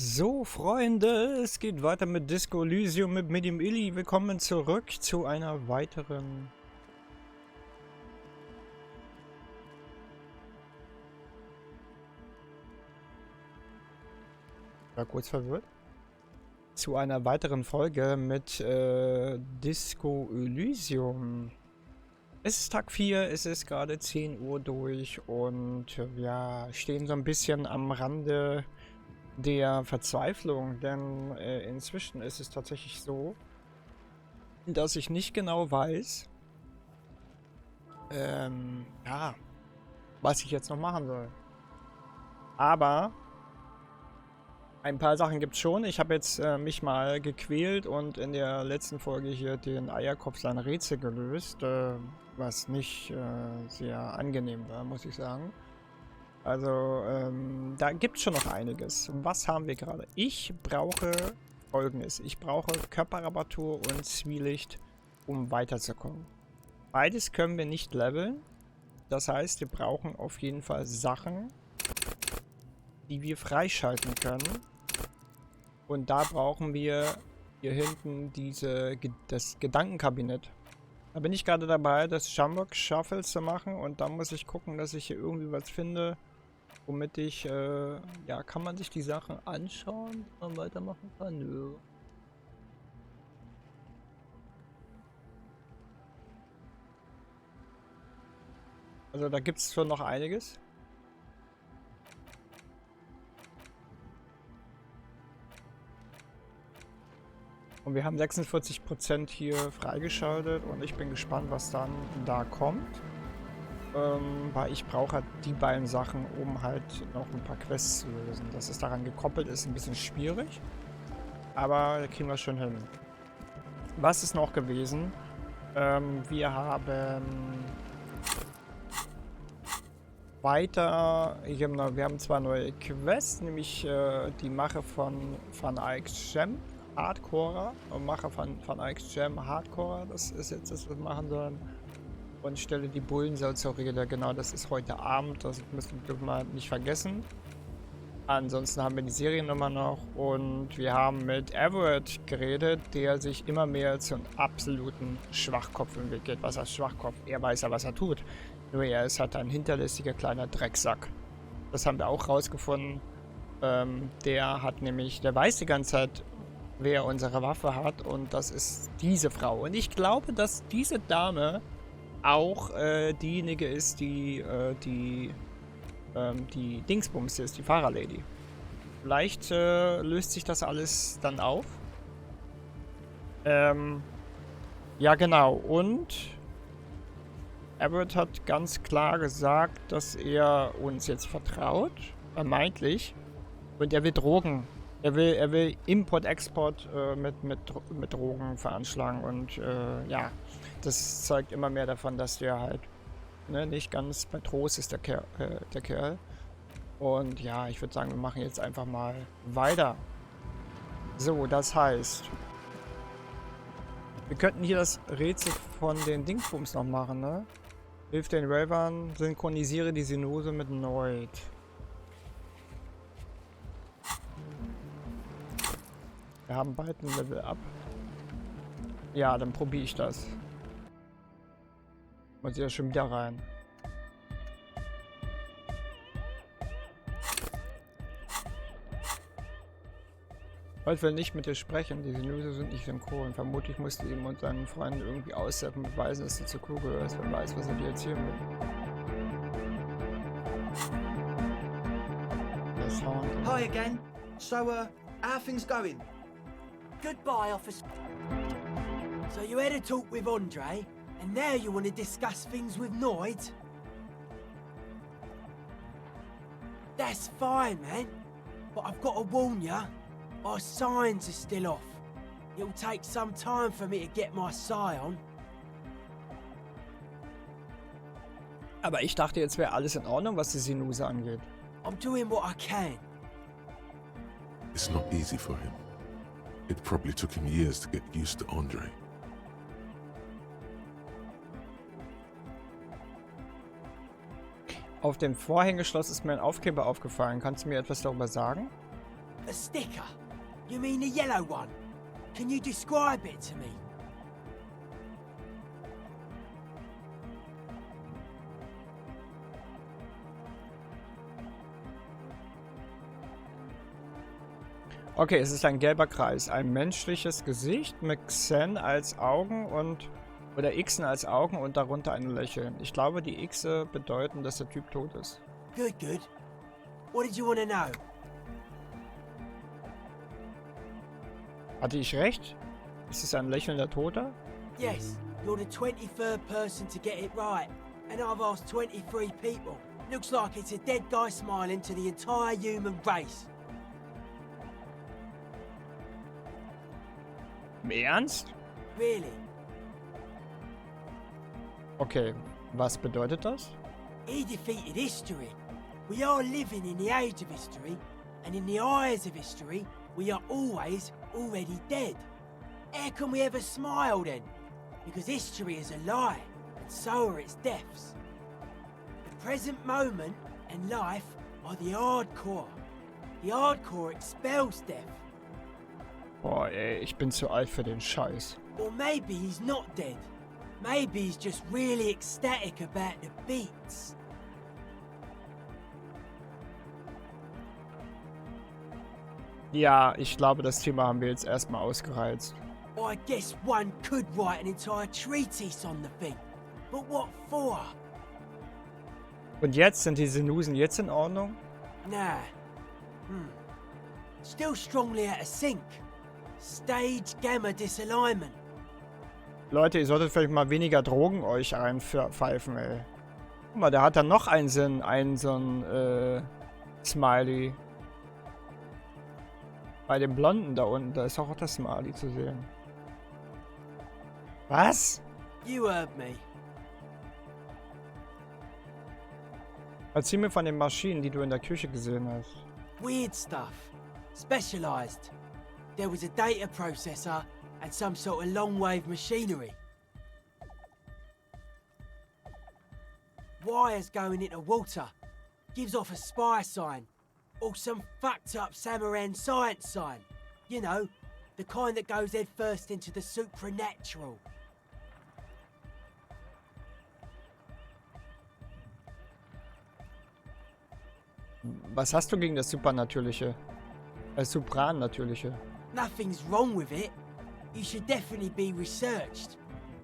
So, Freunde, es geht weiter mit Disco Elysium mit dem Illy. Willkommen zurück zu einer weiteren... War kurz verwirrt. Zu einer weiteren Folge mit Disco Elysium. Es ist Tag 4, es ist gerade 10 Uhr durch und wir stehen so ein bisschen am Rande der Verzweiflung, denn inzwischen ist es tatsächlich so, dass ich nicht genau weiß, ja, was ich jetzt noch machen soll. Aber ein paar Sachen gibt es schon. Ich habe jetzt mich mal gequält und in der letzten Folge hier den Eierkopf sein Rätsel gelöst, was nicht sehr angenehm war, muss ich sagen. Also, da gibt es schon noch einiges. Und was haben wir gerade? Ich brauche Folgendes. Ich brauche Körperreparatur und Zwielicht, um weiterzukommen. Beides können wir nicht leveln. Das heißt, wir brauchen auf jeden Fall Sachen, die wir freischalten können. Und da brauchen wir hier hinten das Gedankenkabinett. Da bin ich gerade dabei, das Shamrock Shuffle zu machen. Und da muss ich gucken, dass ich hier irgendwie was finde, womit ich, ja, kann man sich die Sachen anschauen, ob man weitermachen kann? Nö. Also da gibt es schon noch einiges. Und wir haben 46% hier freigeschaltet und ich bin gespannt, was dann da kommt. Weil ich brauche halt die beiden Sachen, um halt noch ein paar Quests zu lösen. Dass es daran gekoppelt ist, ein bisschen schwierig. Aber da kriegen wir schon hin. Was ist noch gewesen? Wir haben weiter, wir haben zwei neue Quests, nämlich die Mache von Van Eyck's Gem Hardcorer. Mache von Van Eyck's Gem Hardcorer, das ist jetzt das, was wir machen sollen. Und stelle die Bullen zur Rede. Genau, das ist heute Abend. Das dürfen wir nicht vergessen. Ansonsten haben wir die Seriennummer noch. Und wir haben mit Everett geredet, der sich immer mehr zum absoluten Schwachkopf entwickelt. Was heißt Schwachkopf? Er weiß ja, was er tut. Nur er ist halt ein hinterlistiger kleiner Drecksack. Das haben wir auch rausgefunden. Der weiß die ganze Zeit, wer unsere Waffe hat. Und das ist diese Frau. Und ich glaube, dass diese Dame auch diejenige ist, die Dingsbums ist, die Fahrerlady. Vielleicht löst sich das alles dann auf. Ja, genau. Und Everett hat ganz klar gesagt, dass er uns jetzt vertraut, vermeintlich. Und er will Drogen. Er will Import-Export mit Drogen veranschlagen. Und ja, das zeugt immer mehr davon, dass der halt nicht ganz bei Trost ist, der Kerl. Und ja, ich würde sagen, wir machen jetzt einfach mal weiter. So, das heißt, wir könnten hier das Rätsel von den Dingsbums noch machen, ne? Hilf den Ravern, synchronisiere die Synose mit Noid. Wir haben bald ein Level up. Ja, dann probiere ich das. Muss ich ja schon wieder rein. Heute will nicht mit dir sprechen, die Synose sind nicht synchron. Vermutlich musst du ihm und seinen Freunden irgendwie aussetzen und beweisen, dass du zu klug gehörst. Wer weiß, was er dir erzählen will. Hi again. So, how are things going? Goodbye, officer. So you had a talk with Andre, and now you want to discuss things with Noid? That's fine, man. But I've got to warn ya, our signs are still off. It'll take some time for me to get my sign on. Aber ich dachte, jetzt wäre alles in Ordnung, was die Synose angeht. I'm doing what I can. It's not easy for him. It probably took him years to get used to Andre. Auf dem Vorhängeschloss ist mir ein Aufkleber aufgefallen. Kannst du mir etwas darüber sagen? A sticker? You mean the yellow one? Can you describe it to me? Okay, es ist ein gelber Kreis. Ein menschliches Gesicht mit Xen als Augen und... Oder Xen als Augen und darunter ein Lächeln. Ich glaube, die Xe bedeuten, dass der Typ tot ist. Good, good. What did you want to know? Hatte ich recht? Ist es ein lächelnder Toter? Yes, you're the 23rd person to get it right. And I've asked 23 people. Looks like it's a dead guy smiling to the entire human race. Im Ernst? Really? Okay, was bedeutet das? He defeated history. We are living in the age of history, and in the eyes of history, we are always already dead. How can we ever smile then? Because history is a lie, and so are its deaths. The present moment and life are the hardcore. The hardcore expels death. Boah, ey, ich bin zu alt für den Scheiß. Or maybe he's not dead. Maybe he's just really ecstatic about the beats. Ja, ich glaube, das Thema haben wir jetzt erstmal ausgereizt. I guess one could write an entire treatise on the thing. But what for? Und jetzt sind die Senusen jetzt in Ordnung? Nah. Still strongly out of sync. Stage gamma disalignment. Leute, ihr solltet vielleicht mal weniger Drogen euch reinpfeifen, ey. Guck mal, der hat dann noch einen so ein Smiley. Bei dem Blonden da unten, da ist auch das Smiley zu sehen. Was? You heard me. Erzähl mir von den Maschinen, die du in der Küche gesehen hast. Weird stuff. Specialized. There was a data processor and some sort of long-wave machinery. Wires going into water. Gives off a spy sign. Or some fucked up Samaran science sign. You know, the kind that goes head first into the supernatural. Was hast du gegen das Supernatürliche? Suprannatürliche? Nothing's wrong with it. You should definitely be researched.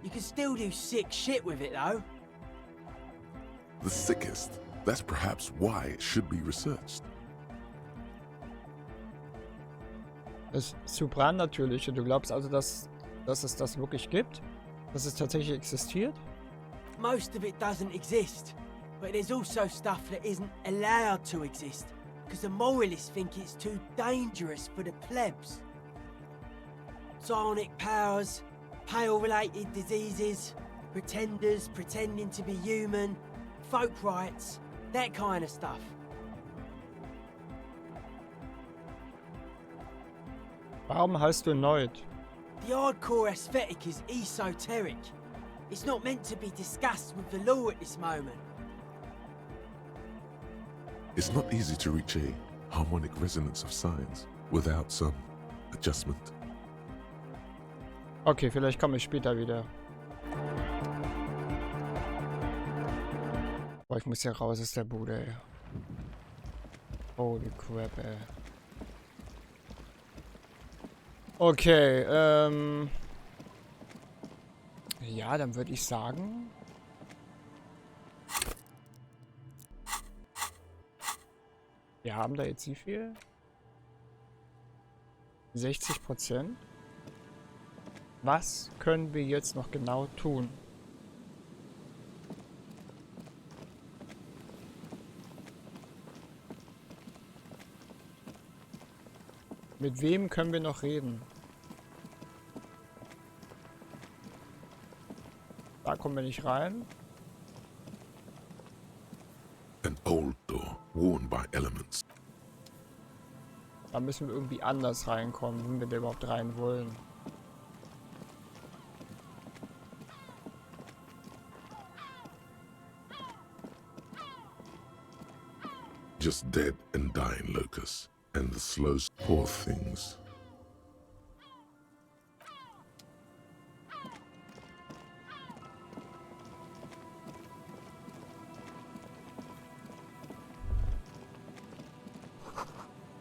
You can still do sick shit with it though. The sickest. That's perhaps why it should be researched. Das Suprannatürliche. Du glaubst also, dass es das wirklich gibt? Dass es tatsächlich existiert? Most of it doesn't exist. But there's also stuff that isn't allowed to exist. Because the moralists think it's too dangerous for the plebs. Psionic powers, pale-related diseases, pretenders pretending to be human, folk rights, that kind of stuff. Warum heißt du Neut? The hardcore aesthetic is esoteric. It's not meant to be discussed with the law at this moment. It's not easy to reach a harmonic resonance of signs without some adjustment. Okay, vielleicht komme ich später wieder. Boah, ich muss hier raus aus der Bude, ey. Holy crap, ey. Okay, ja, dann würde ich sagen... Wir haben da jetzt wie viel? 60%? Was können wir jetzt noch genau tun? Mit wem können wir noch reden? Da kommen wir nicht rein. An old door worn by elements. Da müssen wir irgendwie anders reinkommen, wenn wir da überhaupt rein wollen. Just dead and dying locusts and the slow poor things.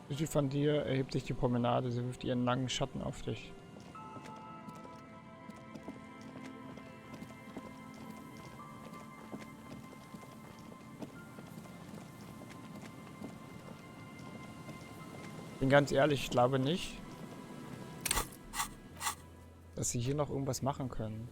Südlich von dir erhebt sich die Promenade, sie wirft ihren langen Schatten auf dich. Bin ganz ehrlich, ich glaube nicht, dass sie hier noch irgendwas machen können.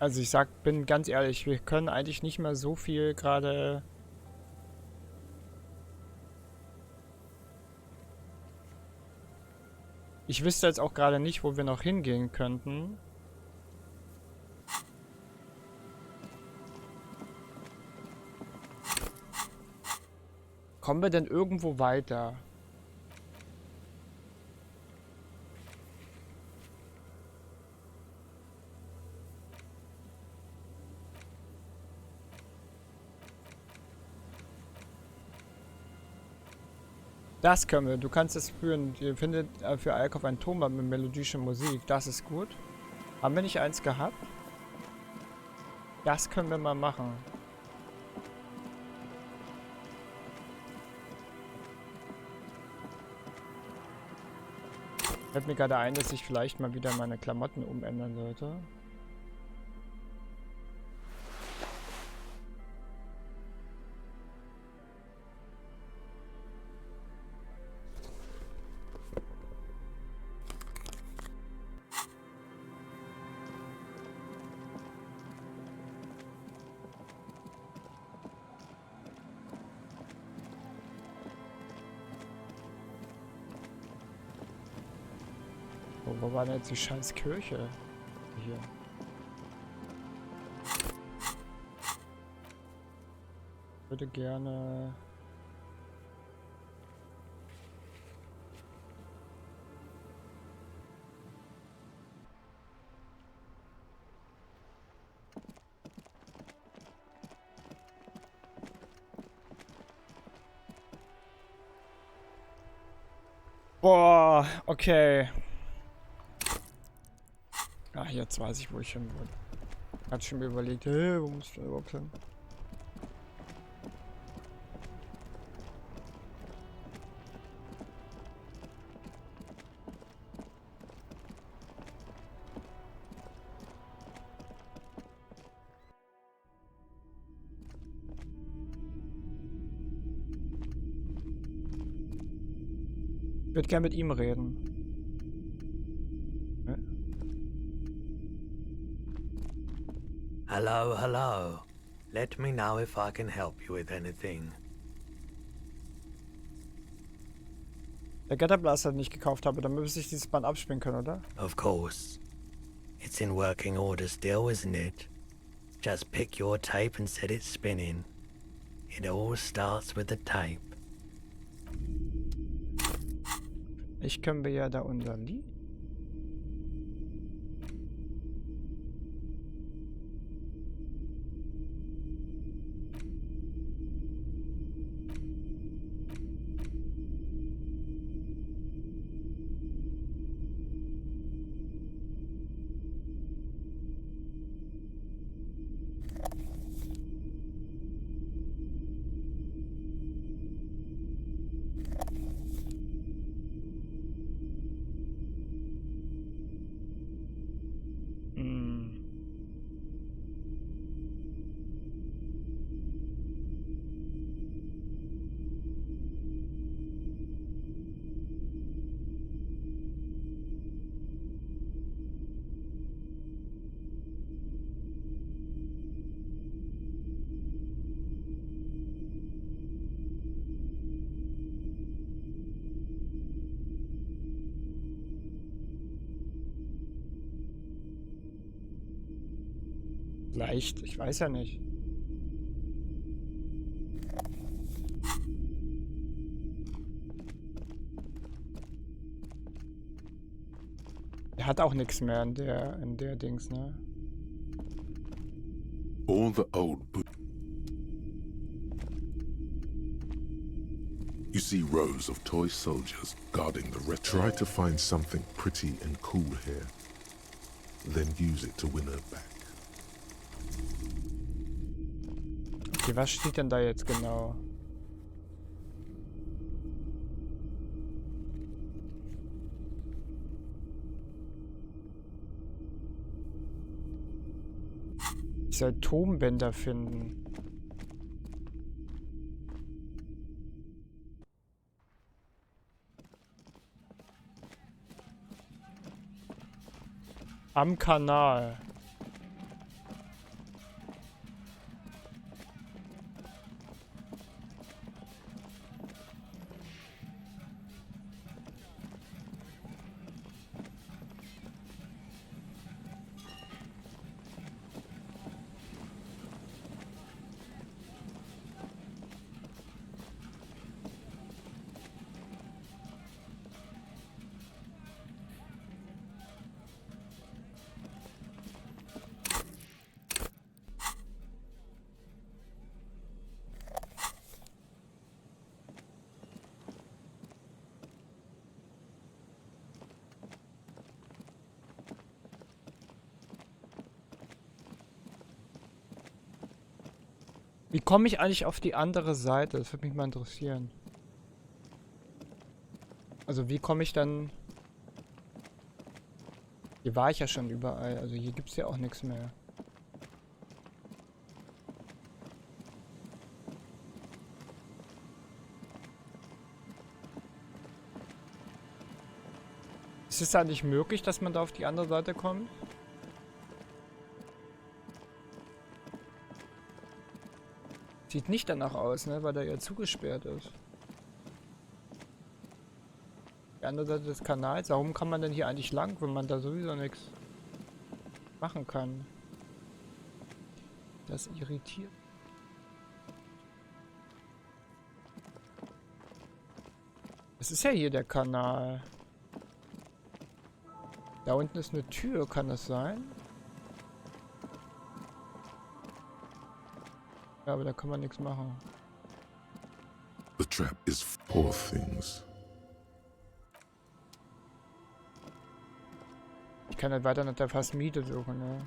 Also bin ganz ehrlich, wir können eigentlich nicht mehr so viel gerade... Ich wüsste jetzt auch gerade nicht, wo wir noch hingehen könnten. Kommen wir denn irgendwo weiter? Das können wir. Du kannst es führen. Ihr findet für Alkauf ein Tonband mit melodischer Musik. Das ist gut. Haben wir nicht eins gehabt? Das können wir mal machen. Fällt mir gerade ein, dass ich vielleicht mal wieder meine Klamotten umändern sollte. Wo war denn jetzt die scheiß Kirche? Hier. Ich würde gerne... Boah, okay. Ah, jetzt weiß ich, wo ich hin wollte. Hat schon mir überlegt, hey, wo muss ich denn überhaupt hin? Ich würde gerne mit ihm reden. Hello, hello. Let me know if I can help you with anything. Der Getterblaster, den ich gekauft habe, damit müsste ich dieses Band abspielen können, oder? Of course. It's in working order still, isn't it? Just pick your tape and set it spinning. It all starts with the tape. Ich können wir ja da unser Lied. Leicht, ich weiß ja nicht. Er hat auch nichts mehr in der Dings, ne? All the old You see rows of toy soldiers guarding the red. Try to find something pretty and cool here. Then use it to win her back. Okay, was steht denn da jetzt genau? Ich soll Tonbänder finden. Am Kanal. Wie komme ich eigentlich auf die andere Seite? Das würde mich mal interessieren. Also wie komme ich dann... Hier war ich ja schon überall. Also hier gibt es ja auch nichts mehr. Ist es eigentlich möglich, dass man da auf die andere Seite kommt? Sieht nicht danach aus, ne? Weil der ja zugesperrt ist. Die andere Seite des Kanals. Warum kann man denn hier eigentlich lang, wenn man da sowieso nichts machen kann? Das irritiert. Das ist ja hier der Kanal. Da unten ist eine Tür, kann das sein? Ja, aber da kann man nichts machen. The trap is poor things. Ich kann halt weiter nach der Miete suchen, ne?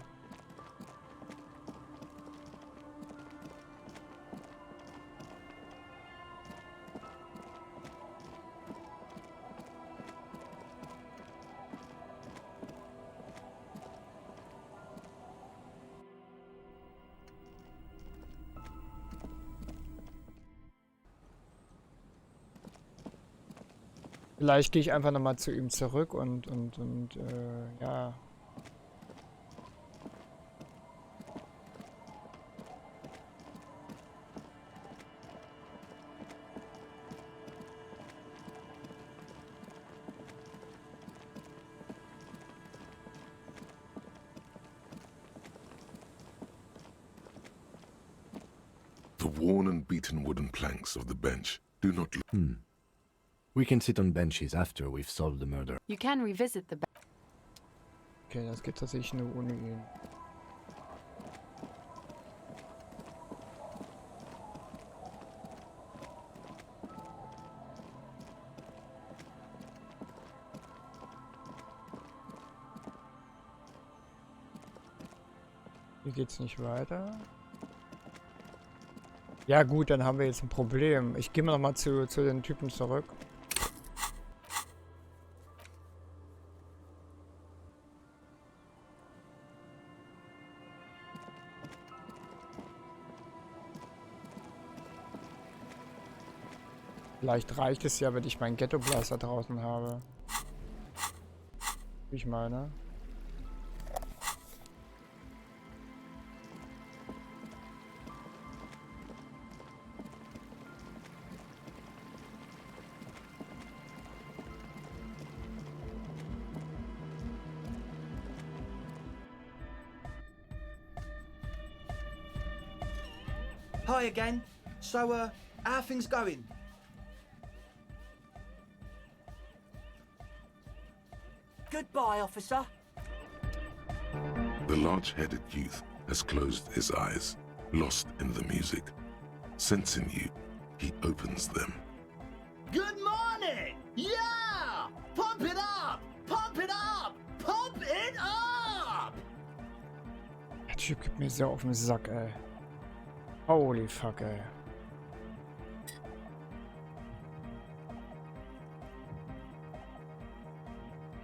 Vielleicht gehe ich einfach nochmal zu ihm zurück und ja. The worn and beaten wooden planks of the bench do not look. We can sit on benches after we've solved the murder. You can revisit the Okay, das geht tatsächlich nur ohne ihn. Hier geht's nicht weiter. Ja gut, dann haben wir jetzt ein Problem. Ich gehe mal nochmal zu den Typen zurück. Vielleicht reicht es ja, wenn ich meinen Ghetto-Blaster draußen habe. Wie ich meine. Hi again. So, how are things going? Goodbye, officer. The large-headed youth has closed his eyes, lost in the music. Sensing you, he opens them. Good morning! Yeah! Pump it up! Pump it up! Pump it up! Der Typ gibt mir sehr auf den Sack, ey. Holy fuck, ey.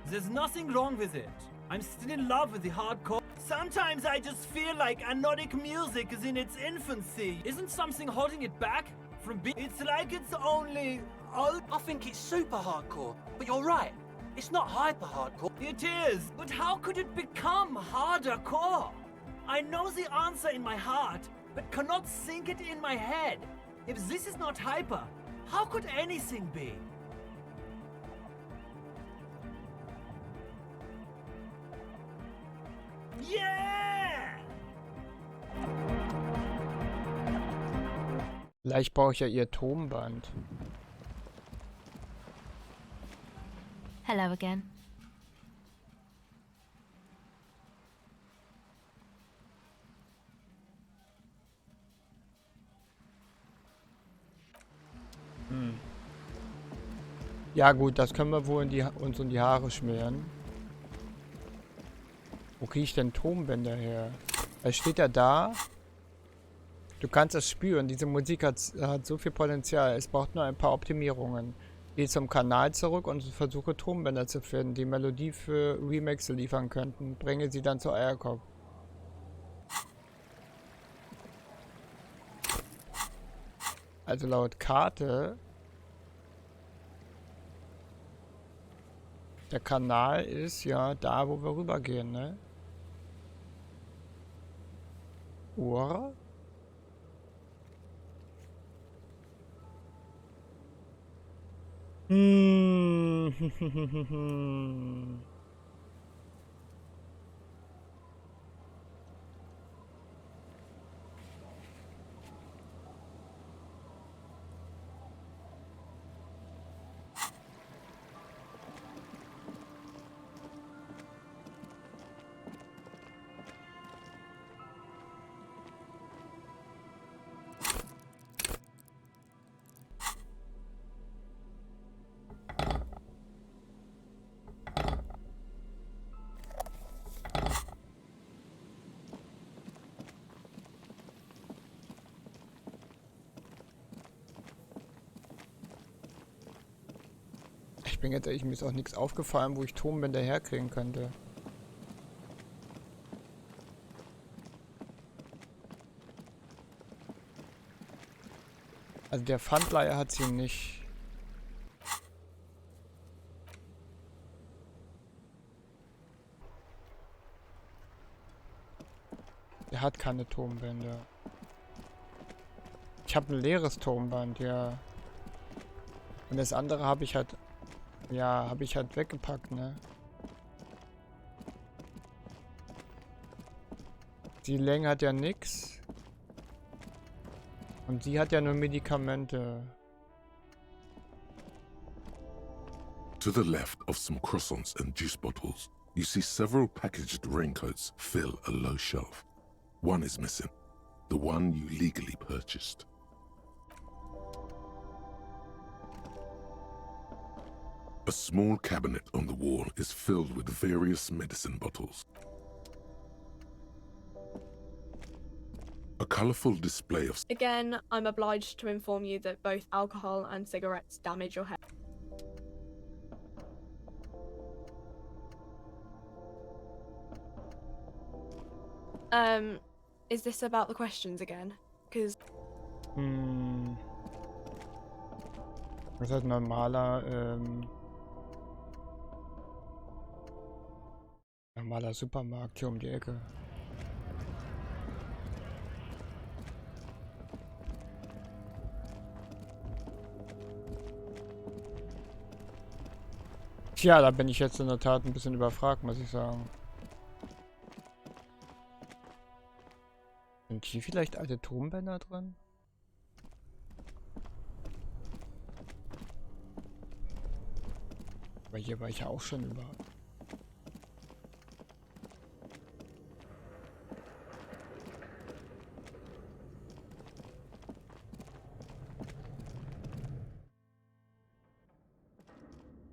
There's nothing wrong with it. I'm still in love with the hardcore. Sometimes I just feel like anodic music is in its infancy. Isn't something holding it back from being... It's like it's only... I think it's super hardcore, but you're right. It's not hyper hardcore. It is, but how could it become harder core? I know the answer in my heart, but cannot think it in my head. If this is not hyper, how could anything be? Yeah! Vielleicht brauche ich ja ihr Tonband. Hello again. Ja gut, das können wir wohl uns in die Haare schmieren. Wo kriege ich denn Tonbänder her? Es steht ja da. Du kannst es spüren. Diese Musik hat so viel Potenzial. Es braucht nur ein paar Optimierungen. Gehe zum Kanal zurück und versuche Tonbänder zu finden, die Melodie für Remixe liefern könnten. Bringe sie dann zu Eierkopf. Also laut Karte. Der Kanal ist ja da, wo wir rübergehen, ne? Oder? Ich bin jetzt ehrlich, mir ist auch nichts aufgefallen, wo ich Tonbänder herkriegen könnte. Also der Pfandleiher hat sie nicht. Der hat keine Tonbänder. Ich habe ein leeres Tonband, ja. Und das andere habe ich halt... Ja, habe ich halt weggepackt, ne? Die Länge hat ja nix. Und sie hat ja nur Medikamente. To the left of some croissants and juice bottles, you see several packaged raincoats fill a low shelf. One is missing, the one you legally purchased. A small cabinet on the wall is filled with various medicine bottles. A colorful display of... Again, I'm obliged to inform you that both alcohol and cigarettes damage your health. Is this about the questions again? Because... Das ist halt normaler, normaler Supermarkt hier um die Ecke. Tja, da bin ich jetzt in der Tat ein bisschen überfragt, muss ich sagen. Sind hier vielleicht alte Tonbänder drin? Aber hier war ich ja auch schon überall.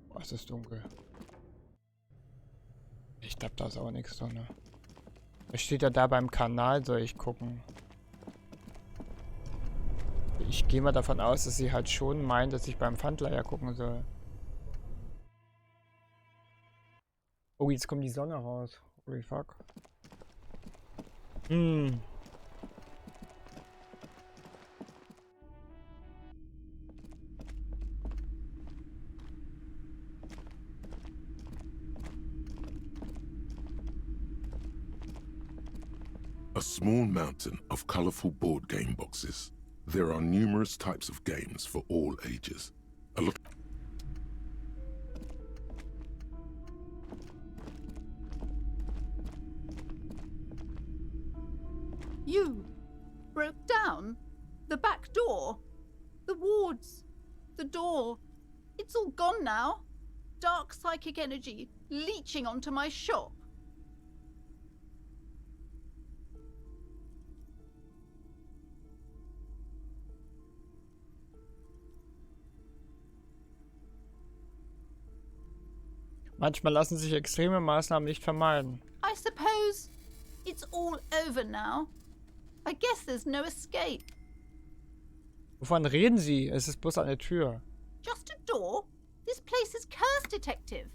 Boah, es ist dunkel. Ich glaube, da ist auch nichts drin. Es steht ja da beim Kanal, soll ich gucken. Ich gehe mal davon aus, dass sie halt schon meint, dass ich beim Pfandleiher gucken soll. Oh, jetzt kommt die Sonne raus. Holy fuck. Hm. A small mountain of colorful board game boxes. There are numerous types of games for all ages. A lot. You broke down the back door, the wards, the door. It's all gone now. Dark psychic energy leeching onto my shop. Manchmal lassen sich extreme Maßnahmen nicht vermeiden. I suppose it's all over now. I guess there's no escape. Wovon reden Sie? Es ist bloß eine Tür. Just a door? This place is curse detective.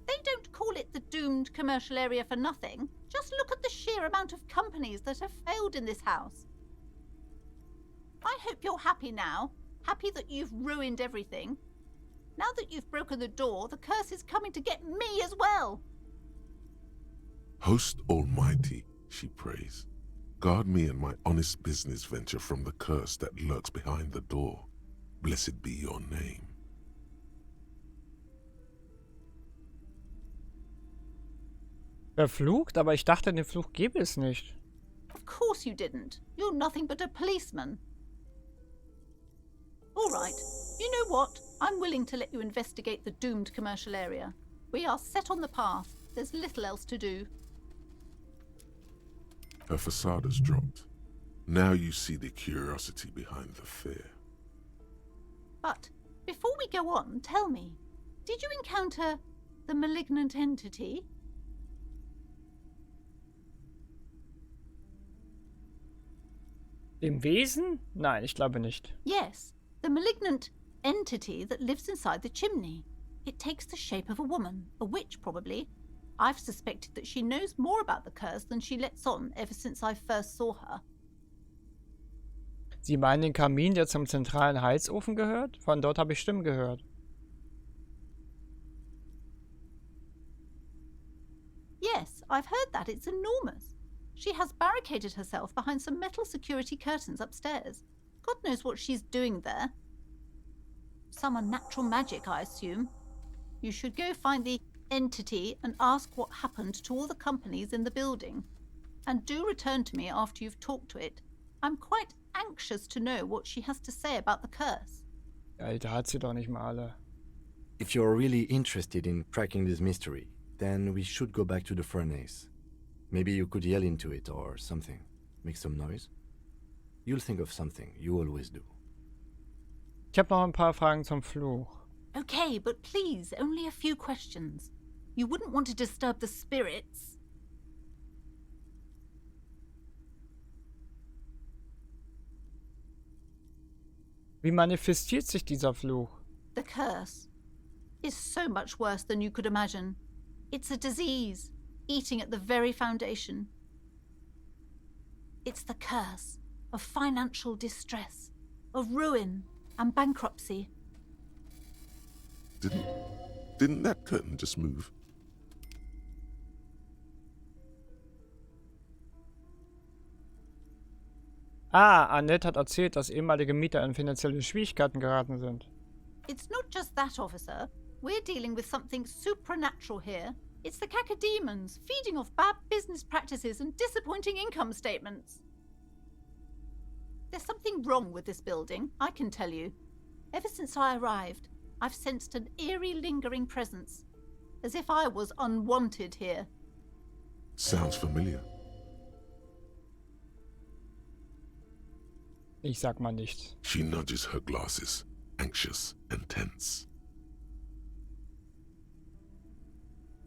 They don't call it the doomed commercial area for nothing. Just look at the sheer amount of companies that have failed in this house. I hope you're happy now. Happy that you've ruined everything. Now that you've broken the door, the curse is coming to get me as well. Host Almighty, she prays. Guard me and my honest business venture from the curse that lurks behind the door. Blessed be your name. Verflucht? Aber ich dachte, den Fluch gäbe es nicht. Of course you didn't. You're nothing but a policeman. All right. You know what? I'm willing to let you investigate the doomed commercial area. We are set on the path. There's little else to do. Her facade has dropped. Now you see the curiosity behind the fear. But before we go on, tell me, did you encounter the malignant entity? Dem Wesen? Nein, ich glaube nicht. Yes, the malignant entity that lives inside the chimney. It takes the shape of a woman, a witch probably. I've suspected that she knows more about the curse than she lets on ever since I first saw her. Sie meinen den Kamin, der zum zentralen Heizofen gehört? Von dort habe ich Stimmen gehört. Yes, I've heard that. It's enormous. She has barricaded herself behind some metal security curtains upstairs. God knows what she's doing there. Some unnatural magic, I assume. You should go find the entity and ask what happened to all the companies in the building. And do return to me after you've talked to it. I'm quite anxious to know what she has to say about the curse. Alter, hat sie doch nicht mal alle. If you're really interested in cracking this mystery, then we should go back to the furnace. Maybe you could yell into it or something. Make some noise. You'll think of something. You always do. Ich habe noch ein paar Fragen zum Fluch. Okay, but please, only a few questions. You wouldn't want to disturb the spirits. Wie manifestiert sich dieser Fluch? The curse is so much worse than you could imagine. It's a disease, eating at the very foundation. It's the curse of financial distress, of ruin and bankruptcy. Didn't that curtain just move? Ah, Annette hat erzählt, dass ehemalige Mieter in finanzielle Schwierigkeiten geraten sind. It's not just that, officer. We're dealing with something supernatural here. It's the cacodemons feeding off bad business practices and disappointing income statements. There's something wrong with this building, I can tell you. Ever since I arrived, I've sensed an eerie, lingering presence, as if I was unwanted here. Sounds familiar. Ich sag mal nichts. She nudges her glasses, anxious and tense.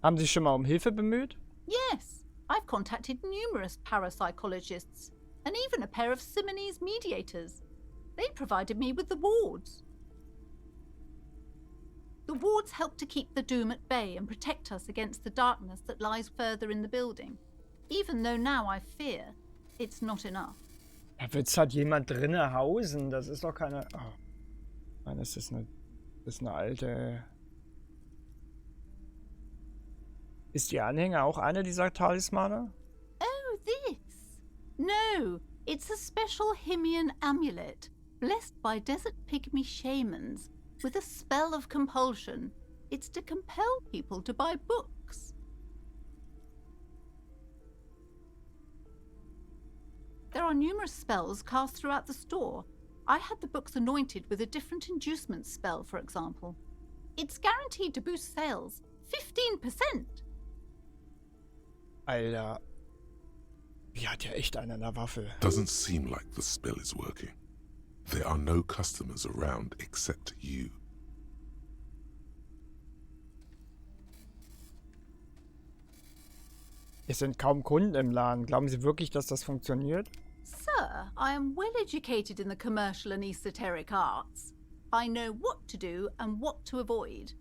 Haben Sie sich schon mal um Hilfe bemüht? Yes, I've contacted numerous parapsychologists, and even a pair of Simonese mediators. They provided me with the wards. The wards help to keep the doom at bay and protect us against the darkness that lies further in the building. Even though now I fear, it's not enough. Da wird halt jemand drinnen hausen. Das ist doch keine... Oh. Nein, das ist eine alte... Ist Ihr Anhänger auch eine dieser Talismane? Oh, this? No, it's a special Himian amulet, blessed by desert pygmy shamans, with a spell of compulsion. It's to compel people to buy books. There are numerous spells cast throughout the store. I had the books anointed with a different inducement spell, for example. It's guaranteed to boost sales 15%. Alter. Die hat ja echt einen an der Waffe. Doesn't seem like the spell is working. There are no customers around except you. Es sind kaum Kunden im Laden. Glauben Sie wirklich, dass das funktioniert? Sir, I am well educated in the commercial and esoteric arts. I know what to do and what to avoid.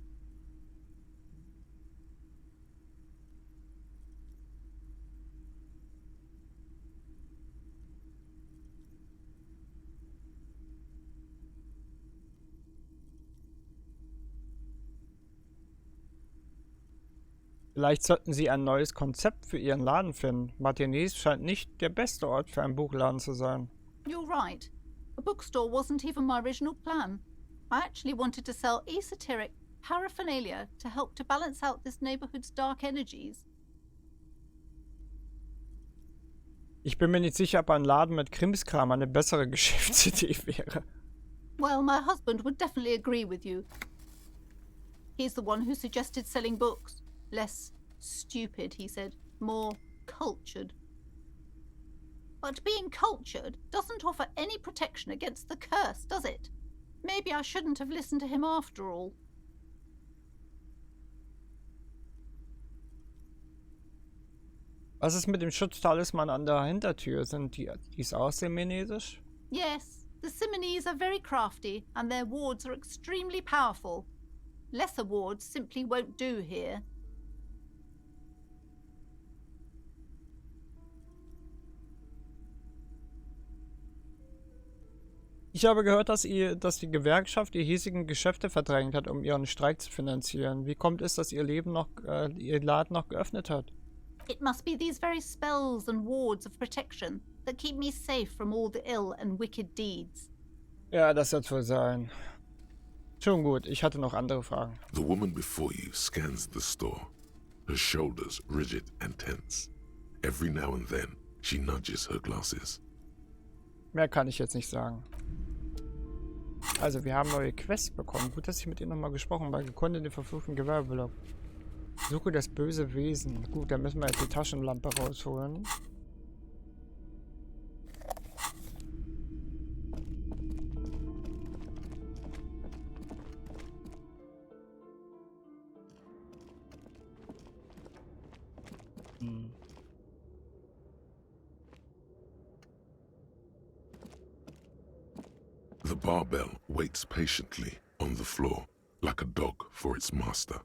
Vielleicht sollten Sie ein neues Konzept für Ihren Laden finden. Martinez scheint nicht der beste Ort für einen Buchladen zu sein. You're right. A bookstore wasn't even my original plan. I actually wanted to sell esoteric paraphernalia to help to balance out this neighborhood's dark energies. Ich bin mir nicht sicher, ob ein Laden mit Krimskram eine bessere Geschäftsidee wäre. Well, my husband would definitely agree with you. He's the one who suggested selling books. Less stupid, he said. More cultured. But being cultured doesn't offer any protection against the curse, does it? Maybe I shouldn't have listened to him after all. Was ist mit dem Schutztalisman an der Hintertür? Sind dies auch semenesisch? Yes, the Simonese are very crafty and their wards are extremely powerful. Lesser wards simply won't do here. Ich habe gehört, dass die Gewerkschaft die hiesigen Geschäfte verdrängt hat, um ihren Streik zu finanzieren. Wie kommt es, dass ihr Laden noch geöffnet hat? It must be these very spells and wards of protection that keep me safe from all the ill and wicked deeds. Ja, das wird wohl sein. Schon gut, ich hatte noch andere Fragen. The woman before you scans the store, her shoulders rigid and tense. Every now and then, she nudges her glasses. Mehr kann ich jetzt nicht sagen. Also, wir haben neue Quests bekommen. Gut, dass ich mit ihr nochmal gesprochen habe. Gekonnt den verfluchten Gewerbeblock. Suche das böse Wesen. Gut, dann müssen wir jetzt die Taschenlampe rausholen. The barbell waits patiently on the floor, like a dog for its master.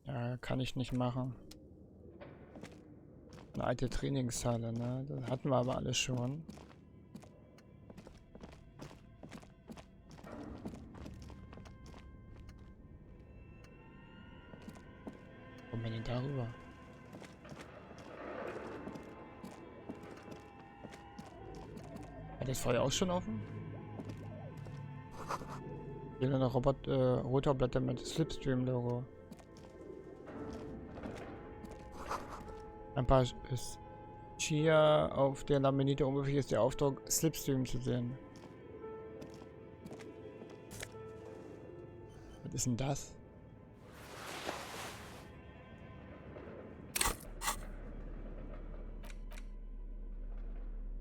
Ja, kann ich nicht machen. Eine alte Trainingshalle, ne? Das hatten wir aber alles schon. Wo kommen wir denn darüber? Hat das Feuer auch schon offen? Hier eine Rotorblätter mit Slipstream-Logo. Ein paar Chia auf der Laminite Oberfläche ist der Aufdruck Slipstream zu sehen. Was ist denn das?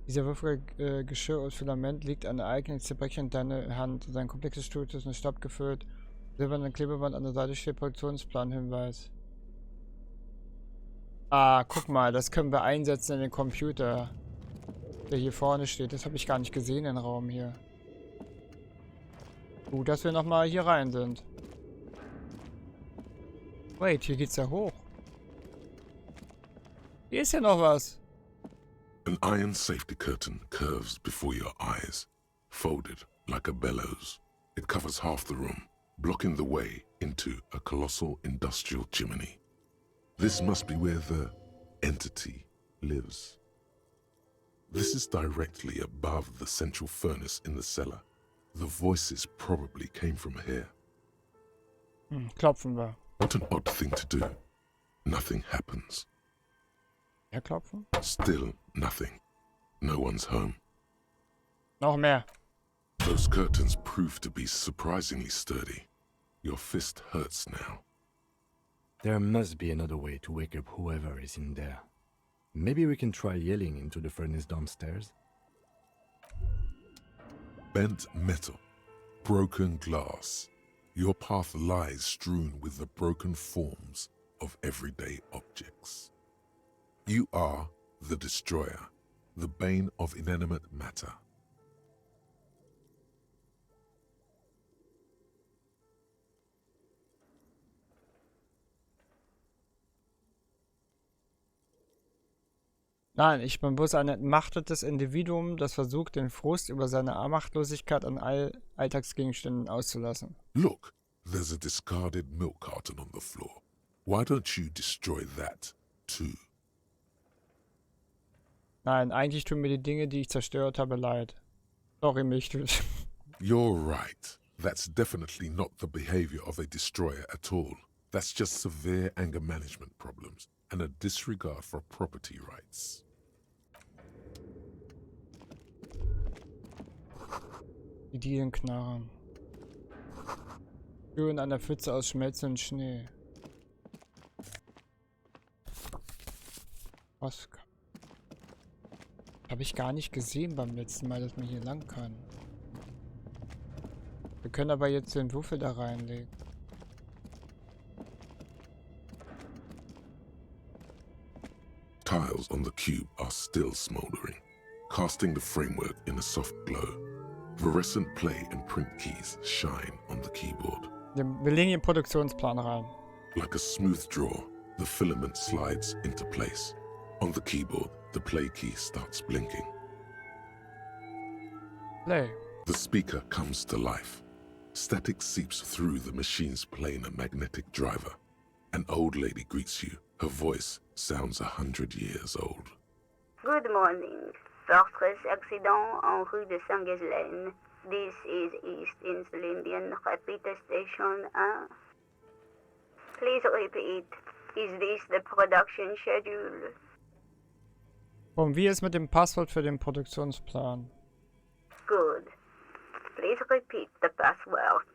Dieser würfige Geschirr aus Filament liegt an der eigenen Zerbrechung in deiner Hand. Sein komplexes Stuhl ist mit Staub gefüllt. Silberne Klebeband an der Seite steht Produktionsplan-Hinweis. Ah, guck mal, das können wir einsetzen in den Computer. Der hier vorne steht. Das habe ich gar nicht gesehen, den Raum hier. Gut, dass wir nochmal hier rein sind. Wait, hier geht's ja hoch. Hier ist ja noch was. An iron safety curtain curves before your eyes, folded like a bellows. It covers half the room, blocking the way into a colossal industrial chimney. This must be where the entity lives. This is directly above the central furnace in the cellar. The voices probably came from here. Klopfen wir. What an odd thing to do. Nothing happens. Ja, klopfen. Still nothing. No one's home. Noch mehr. Those curtains prove to be surprisingly sturdy. Your fist hurts now. There must be another way to wake up whoever is in there. Maybe we can try yelling into the furnace downstairs. Bent metal. Broken glass. Your path lies strewn with the broken forms of everyday objects. You are the destroyer, the bane of inanimate matter. Nein, ich bin bloß ein entmachtetes Individuum, das versucht, den Frust über seine Machtlosigkeit an Alltagsgegenständen auszulassen. Look, there's a discarded milk carton on the floor. Why don't you destroy that, too? Nein, eigentlich tun mir die Dinge, die ich zerstört habe, leid. Sorry, mich. You're right. That's definitely not the behavior of a destroyer at all. That's just severe anger management problems and a disregard for property rights. Die Dielen knarren. Türen an der Pfütze aus schmelzendem Schnee. Was? Habe ich gar nicht gesehen beim letzten Mal, dass man hier lang kann. Wir können aber jetzt den Würfel da reinlegen. Tiles on the cube are still smoldering, casting the framework in a soft glow. Fluorescent play and print keys shine on the keyboard. Wir legen den Produktionsplan rein. Like a smooth draw, the filament slides into place. On the keyboard, the play key starts blinking. Play. The speaker comes to life. Static seeps through the machine's planar magnetic driver. An old lady greets you. Her voice sounds 100 years old. Good morning. Fortress accident en rue de Saint-Ghislaine. This is East Insulindian Repeater Station 1. Please repeat. Is this the production schedule? Und wie ist mit dem Passwort für den Produktionsplan? Good. Please repeat the password.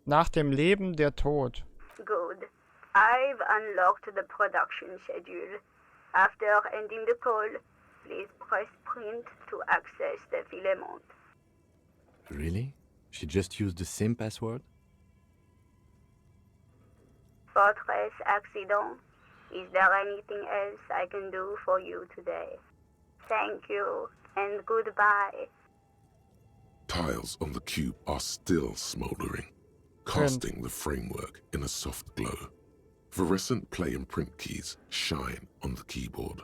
Nach dem Leben der Tod. Good. I've unlocked the production schedule. After ending the call, please press print to access the filament. Really? She just used the same password? Fortress accident. Is there anything else I can do for you today? Thank you, and goodbye. Tiles on the cube are still smoldering, casting the framework in a soft glow. Fluorescent play and print keys shine on the keyboard.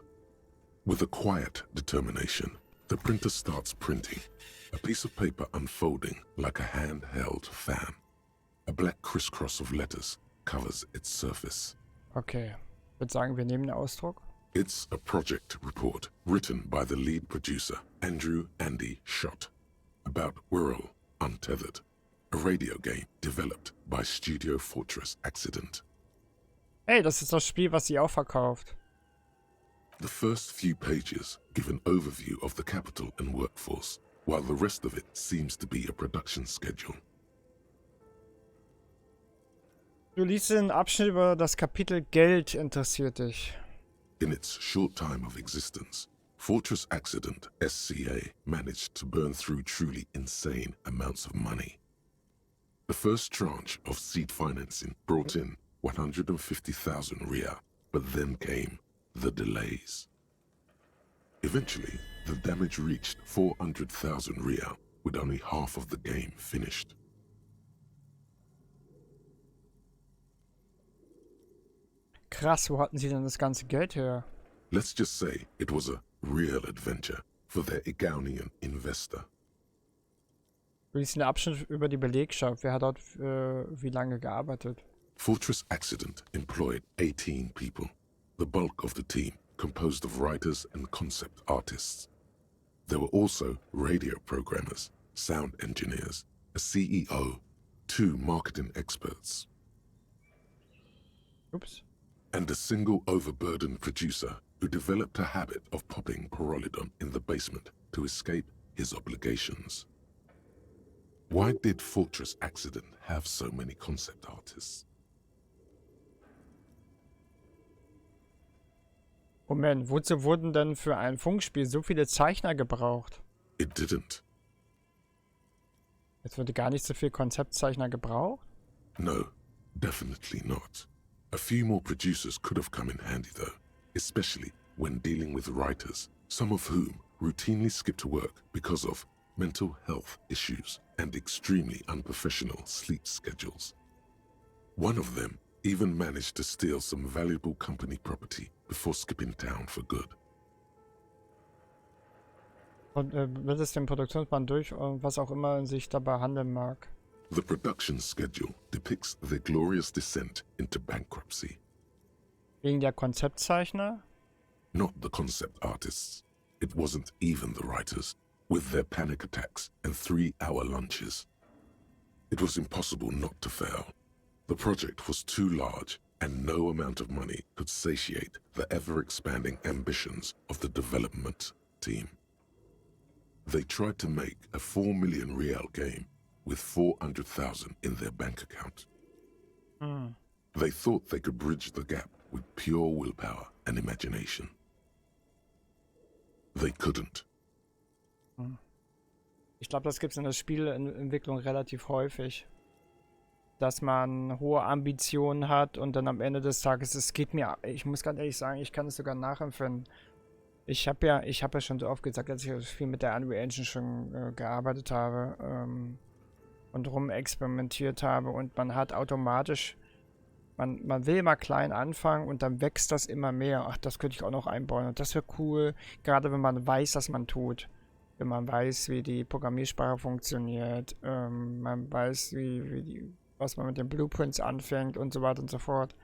With a quiet determination, the printer starts printing, a piece of paper unfolding like a handheld fan. A black crisscross of letters covers its surface. Okay. Ich würde sagen, wir nehmen den Ausdruck. It's a project report written by the lead producer, Andrew Andy Schott, about Whirl Untethered, a radio game developed by Studio Fortress Accident. Hey, das ist das Spiel, was sie auch verkauft. The first few pages give an overview of the capital and workforce, while the rest of it seems to be a production schedule. Du liest den Abschnitt über das Kapitel Geld interessiert dich. In its short time of existence, Fortress Accident SCA managed to burn through truly insane amounts of money. The first tranche of seed financing brought in 150,000 Riyal, but then came the delays. Eventually, the damage reached 400,000 Riyal, with only half of the game finished. Krass, wo hatten sie denn das ganze Geld her? Let's just say it was a real adventure for their Igaunian investor. Du liest den Abschnitt über die Belegschaft. Wer hat dort wie lange gearbeitet? Fortress Accident employed 18 people, the bulk of the team composed of writers and concept artists. There were also radio programmers, sound engineers, a CEO, 2 marketing experts, Ups. and a single overburdened producer who developed a habit of popping Pyrrolidon in the basement to escape his obligations. Why did Fortress Accident have so many concept artists? Moment, wozu wurden denn für ein Funkspiel so viele Zeichner gebraucht? It didn't. Jetzt wurde gar nicht so viel Konzeptzeichner gebraucht? No, definitely not. A few more producers could have come in handy though, especially when dealing with writers, some of whom routinely skip to work because of mental health issues and extremely unprofessional sleep schedules. One of them even managed to steal some valuable company property before skipping town for good. Und wird es den Produktionsplan durch und was auch immer sich dabei handeln mag? The production schedule depicts their glorious descent into bankruptcy. Wegen der Konzeptzeichner? Not the concept artists. It wasn't even the writers, with their panic attacks and 3-hour lunches. It was impossible not to fail. The project was too large, and no amount of money could satiate the ever-expanding ambitions of the development team. They tried to make a 4 million Riyal game with 400,000 in their bank account. They thought they could bridge the gap with pure willpower and imagination. They couldn't. Ich glaube, das gibt es in der Spieleentwicklung relativ häufig. Dass man hohe Ambitionen hat und dann am Ende des Tages, es geht mir, ich muss ganz ehrlich sagen, ich kann es sogar nachempfinden. Ich habe ja schon so oft gesagt, dass ich viel mit der Unreal Engine schon gearbeitet habe und rumexperimentiert habe und man hat automatisch, man will immer klein anfangen und dann wächst das immer mehr. Ach, das könnte ich auch noch einbauen und das wäre cool, gerade wenn man weiß, was man tut. Wenn man weiß, wie die Programmiersprache funktioniert, man weiß, was man mit den Blueprints anfängt und so weiter und so fort.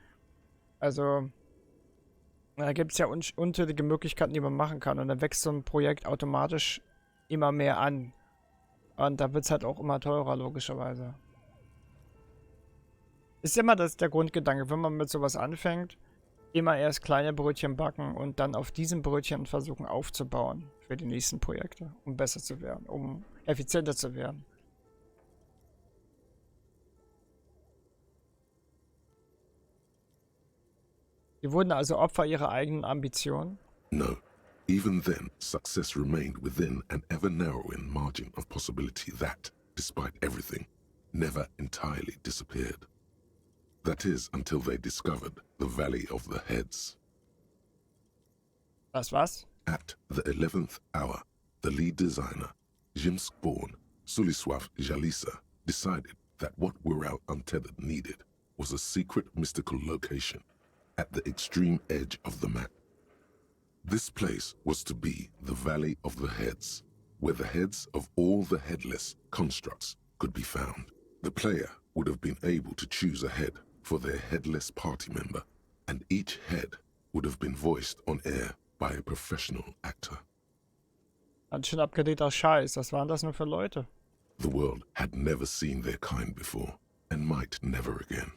Also, da gibt es ja unzählige Möglichkeiten, die man machen kann. Und dann wächst so ein Projekt automatisch immer mehr an. Und da wird es halt auch immer teurer, logischerweise. Ist immer der Grundgedanke, wenn man mit sowas anfängt, immer erst kleine Brötchen backen und dann auf diesen Brötchen versuchen aufzubauen für die nächsten Projekte, um besser zu werden, um effizienter zu werden. Sie wurden also Opfer ihrer eigenen Ambitionen? No. Even then, success remained within an ever-narrowing margin of possibility that, despite everything, never entirely disappeared. That is, until they discovered the Valley of the Heads. Was? At the 11th hour, the lead designer, Jimsk-born Suliswaf Jalisa, decided that what Wirral Untethered needed was a secret mystical location at the extreme edge of the map. This place was to be the Valley of the Heads, where the heads of all the headless constructs could be found. The player would have been able to choose a head for their headless party member, and each head would have been voiced on air by a professional actor. Ganz schön abgedrehter Scheiß. Was waren das nur für Leute? The world had never seen their kind before, and might never again.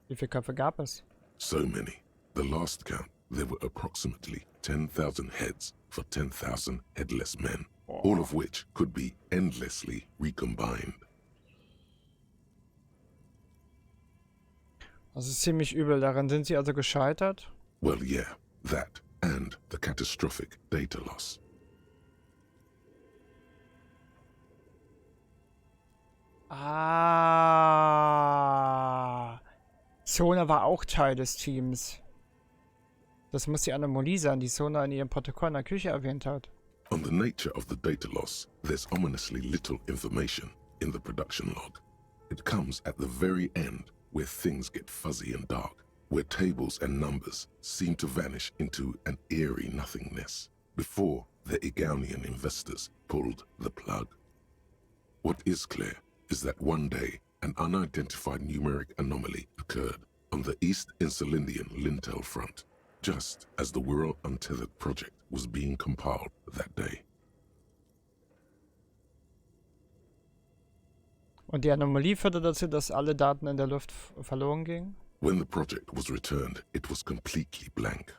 Wie viele Köpfe gab es? So many. The last count there were approximately 10,000 heads for 10,000 headless men, all of which could be endlessly recombined. Das ist ziemlich übel. Daran sind sie also gescheitert? Well, yeah, that and the catastrophic data loss. Ah. Sona war auch Teil des Teams. Das muss die Anomalie sein, die Sona in ihrem Protokoll in der Küche erwähnt hat. On the nature of the data loss, there's ominously little information in the production log. It comes at the very end, where things get fuzzy and dark, where tables and numbers seem to vanish into an eerie nothingness, before the Egonian investors pulled the plug. What is clear is that one day, an unidentified numeric anomaly occurred on the East Insulindian Lintel front, just as the Wirral Untethered project was being compiled that day. Und die Anomalie führte dazu, dass alle Daten in der Luft verloren gingen? When the project was returned, it was completely blank.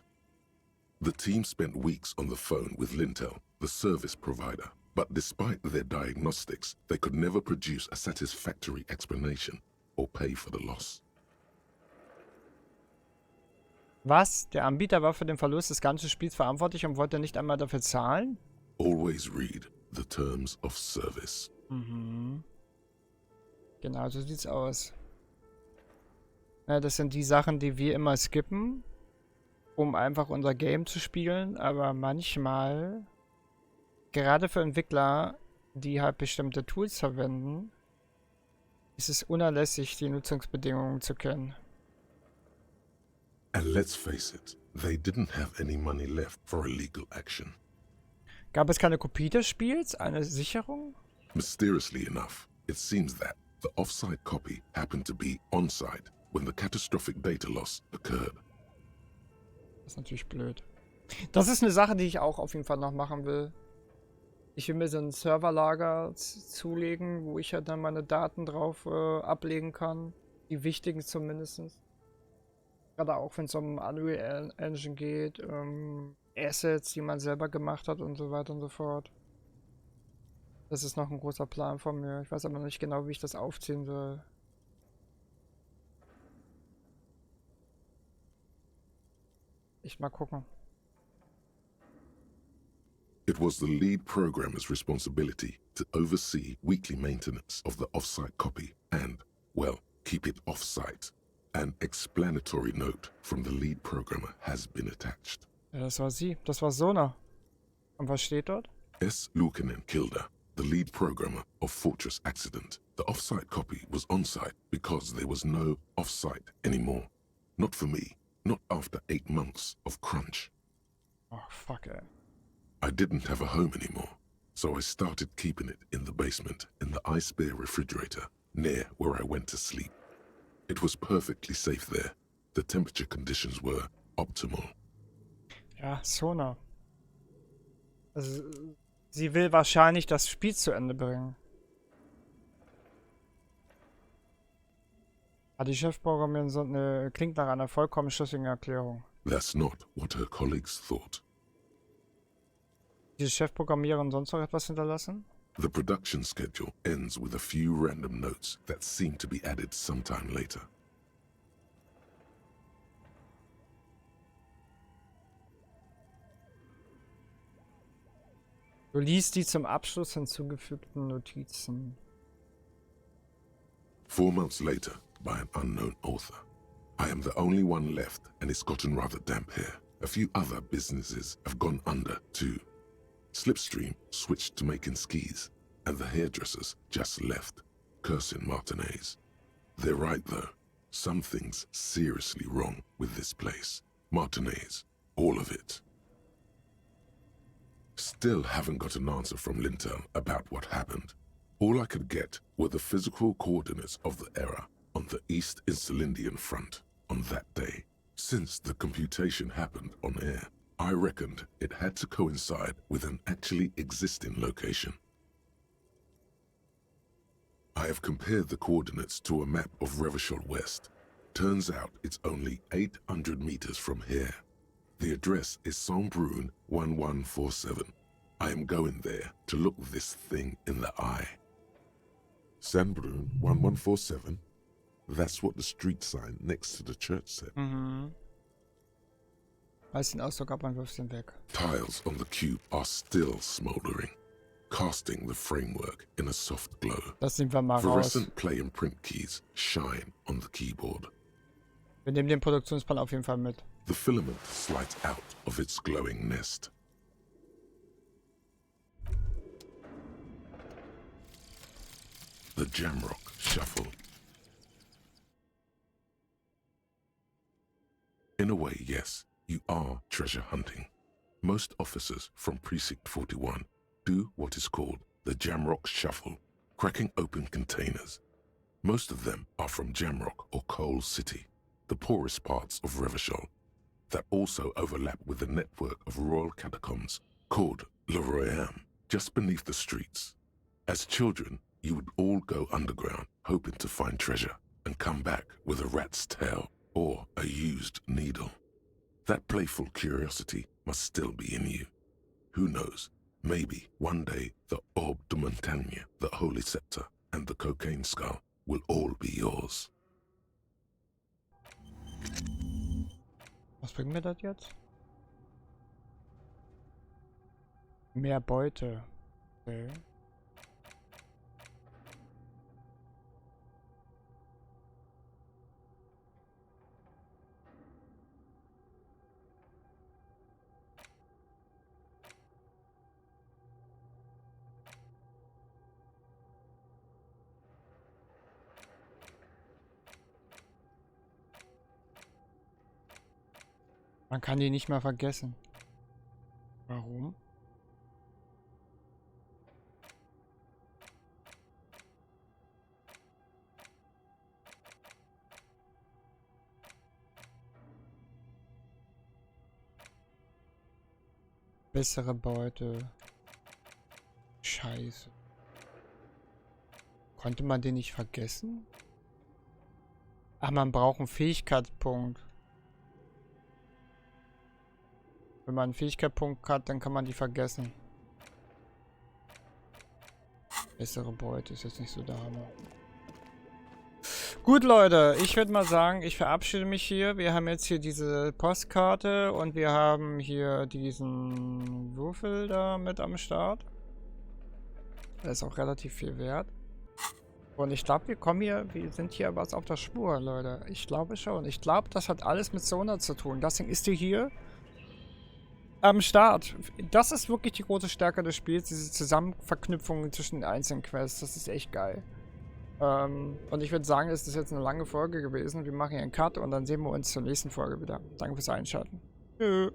The team spent weeks on the phone with Lintel, the service provider, but despite their diagnostics, they could never produce a satisfactory explanation or pay for the loss. Was? Der Anbieter war für den Verlust des ganzen Spiels verantwortlich und wollte nicht einmal dafür zahlen? Always read the terms of service. Mhm. Genau, so sieht's aus. Ja, das sind die Sachen, die wir immer skippen, um einfach unser Game zu spielen, aber manchmal, gerade für Entwickler, die halt bestimmte Tools verwenden, ist es unerlässlich, die Nutzungsbedingungen zu kennen. And let's face it, they didn't have any money left for a legal action. Gab es keine Kopie des Spiels? Eine Sicherung? Mysteriously enough, it seems that the off-site copy happened to be on-site when the catastrophic data loss occurred. Das ist natürlich blöd. Das ist eine Sache, die ich auch auf jeden Fall noch machen will. Ich will mir so ein Serverlager zulegen, wo ich halt dann meine Daten drauf ablegen kann. Die wichtigen zumindest. Gerade auch wenn es um Unreal Engine geht, Assets, die man selber gemacht hat und so weiter und so fort. Das ist noch ein großer Plan von mir. Ich weiß aber noch nicht genau, wie ich das aufziehen soll. Ich mal gucken. It was the lead programmer's responsibility to oversee weekly maintenance of the off-site copy and, well, keep it off-site. An explanatory note from the lead programmer has been attached. Ja, das war sie. Das war Sona. Und was steht dort? S. Lukanen Kilda, the lead programmer of Fortress Accident. The off-site copy was on-site because there was no off-site anymore. Not for me. Not after 8 months of crunch. Oh, fuck it. I didn't have a home anymore, so I started keeping it in the basement in the ice bear refrigerator near where I went to sleep. It was perfectly safe there. The temperature conditions were optimal. Ja, Sona. Also, sie will wahrscheinlich das Spiel zu Ende bringen. Die Chefprogrammiererin so klingt nach einer vollkommen schlüssigen Erklärung. That's not what her colleagues thought. Diese Chefprogrammiererin sonst noch etwas hinterlassen? The production schedule ends with a few random notes that seem to be added sometime later. Du liest die zum Abschluss hinzugefügten Notizen. 4 months later, by an unknown author. I am the only one left, and it's gotten rather damp here. A few other businesses have gone under, too. Slipstream switched to making skis, and the hairdressers just left, cursing Martinez. They're right, though. Something's seriously wrong with this place. Martinez, all of it. Still haven't got an answer from Lintel about what happened. All I could get were the physical coordinates of the error on the East Insulindian front on that day. Since the computation happened on air, I reckoned it had to coincide with an actually existing location. I have compared the coordinates to a map of Revachol West. Turns out it's only 800 meters from here. The address is Sombrun 1147. I am going there to look this thing in the eye. Sambrun 1147? That's what the street sign next to the church said. Mhm. Weiß den Ausdruck ab und wirft den weg. Tiles on the cube are still smoldering, casting the framework in a soft glow. Das nehmen wir mal raus. Fluorescent play and print keys shine on the keyboard. Wir nehmen den Produktionsplan auf jeden Fall mit. The filament slides out of its glowing nest. The Jamrock Shuffle. In a way, yes, you are treasure hunting. Most officers from Precinct 41 do what is called the Jamrock Shuffle, cracking open containers. Most of them are from Jamrock or Coal City, the poorest parts of Revachol, that also overlap with the network of royal catacombs called Le Royaume, just beneath the streets. As children, you would all go underground, hoping to find treasure, and come back with a rat's tail or a used needle. That playful curiosity must still be in you. Who knows, maybe one day the Orbe de Montagne, the Holy Scepter, and the Cocaine Skull will all be yours. Was bringt mir das jetzt? Mehr Beute. Okay. Man kann die nicht mehr vergessen. Warum? Bessere Beute. Scheiße. Konnte man den nicht vergessen? Ach, man braucht einen Fähigkeitspunkt. Wenn man einen Fähigkeitspunkt hat, dann kann man die vergessen. Bessere Beute ist jetzt nicht so der Hammer. Gut, Leute, ich würde mal sagen, ich verabschiede mich hier. Wir haben jetzt hier diese Postkarte und wir haben hier diesen Würfel da mit am Start. Der ist auch relativ viel wert. Und ich glaube, wir sind hier was auf der Spur, Leute. Ich glaube schon. Ich glaube, das hat alles mit Sona zu tun. Deswegen ist die hier am Start. Das ist wirklich die große Stärke des Spiels, diese Zusammenverknüpfung zwischen den einzelnen Quests. Das ist echt geil. Und ich würde sagen, es ist jetzt eine lange Folge gewesen. Wir machen hier einen Cut und dann sehen wir uns zur nächsten Folge wieder. Danke fürs Einschalten. Tschüss.